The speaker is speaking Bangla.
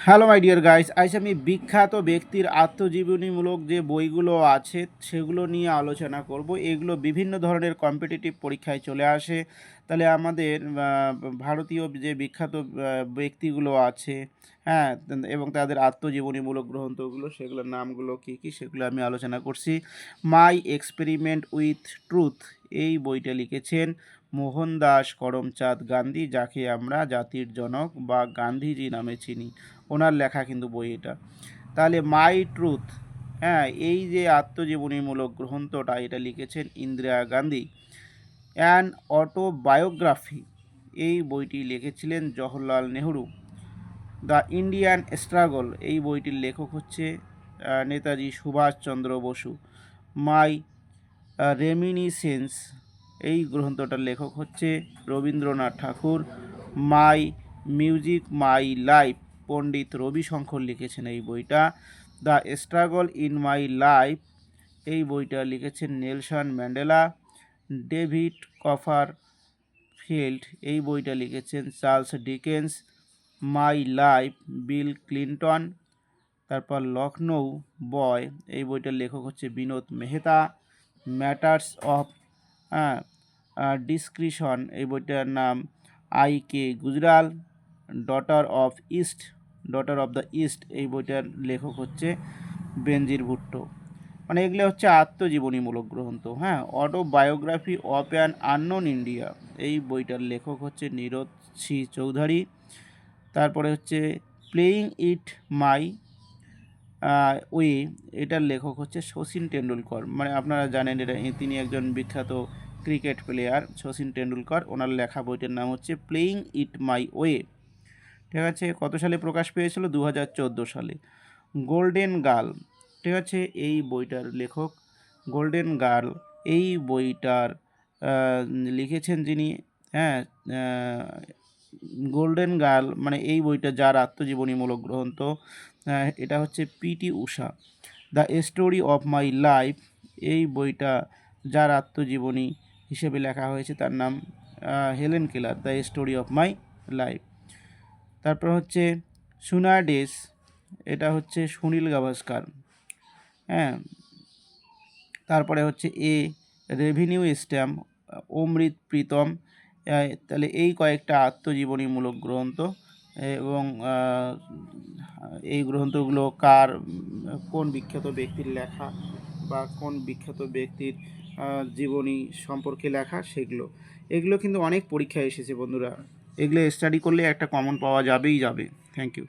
হ্যালো মাই ডিয়ার গাইস, আজ আমি বিখ্যাত ব্যক্তির আত্মজীবনীমূলক যে বইগুলো আছে সেগুলো নিয়ে আলোচনা করব। এগুলো বিভিন্ন ধরনের কম্পিটিটিভ পরীক্ষায় চলে আসে। তাহলে আমাদের ভারতীয় যে বিখ্যাত ব্যক্তিগুলো আছে, হ্যাঁ, এবং তাদের আত্মজীবনীমূলক গ্রন্থগুলো, সেগুলোর নামগুলো কী কী সেগুলো আমি আলোচনা করছি। মাই এক্সপেরিমেন্ট উইথ ট্রুথ এই বইটা লিখেছেন মোহনদাস করমচাঁদ গান্ধী, যাকে আমরা জাতির জনক বা গান্ধীজি নামে চিনি। ওনার লেখা কিন্তু বই এটা। তাহলে মাই ট্রুথ, হ্যাঁ, এই যে আত্মজীবনীমূলক গ্রন্থটা এটা লিখেছেন ইন্দিরা গান্ধী। অ্যান অটোবায়োগ্রাফি এই বইটি লিখেছিলেন Jawaharlal Nehru. The Indian struggle এই বইটির লেখক হচ্ছে নেতাজি সুভাষচন্দ্র বসু। মাই রেমিনিসেন্স এই গ্রন্থটার লেখক হচ্ছে রবীন্দ্রনাথ ঠাকুর। মাই মিউজিক মাই লাইফ পণ্ডিত রবিশঙ্কর লিখেছেন এই বইটা। The struggle in my life এই বইটা লিখেছেন নেলসন ম্যান্ডেলা। ডেভিড কপারফিল্ড এই বইটা লিখেছেন Charles Dickens. My life Bill Clinton. তারপর লখনৌ বয় এই বইটার লেখক হচ্ছে Vinod Mehta. Matters of discretion এই বইটার নাম I.K. Gujral. Daughter of the east এই বইটার লেখক হচ্ছে বেনজির ভুট্টো। মানে এগুলো হচ্ছে আত্মজীবনীমূলক গ্রন্থ। হ্যাঁ, autobiography of an unknown India এই বইটার লেখক হচ্ছে নীরজ সি চৌধুরী। তারপরে হচ্ছে প্লেয়িং ইট মাই ওয়ে এটার লেখক হচ্ছে শচীন টেন্ডুলকর। মানে আপনারা জানেন এটা, তিনি একজন বিখ্যাত ক্রিকেট প্লেয়ার শচীন টেন্ডুলকর। ওনার লেখা বইটার নাম হচ্ছে প্লেয়িং ইট মাই ওয়ে। ঠিক আছে, কত সালে প্রকাশ পেয়েছিল? 2014 সালে। গোল্ডেন গার্ল, ঠিক আছে, এই বইটার লেখক গোল্ডেন গার্ল এই বইটার লিখেছেন যিনি, হ্যাঁ, গোল্ডেন গার্ল মানে এই বইটা যার আত্মজীবনীমূলক গ্রন্থ, এটা হচ্ছে PT Usha. The story of my life এই বইটা যার আত্মজীবনী হিসেবে লেখা হয়েছে তার নাম Helen Keller. The story of my life. তারপর হচ্ছে সুনার ডেস এটা হচ্ছে সুনীল গাভাস্কার। হ্যাঁ, তারপরে হচ্ছে রেভিনিউ স্ট্যাম্প অমৃত প্রীতম। তাহলে এই কয়েকটা আত্মজীবনীমূলক গ্রন্থ, এবং এই গ্রন্থগুলো কোন বিখ্যাত ব্যক্তির লেখা বা কোন বিখ্যাত ব্যক্তির জীবনী সম্পর্কে লেখা এগুলো কিন্তু অনেক পরীক্ষায় এসেছে বন্ধুরা। এগুলো স্টাডি করলে একটা কমন পাওয়া যাবেই যাবে। Thank you.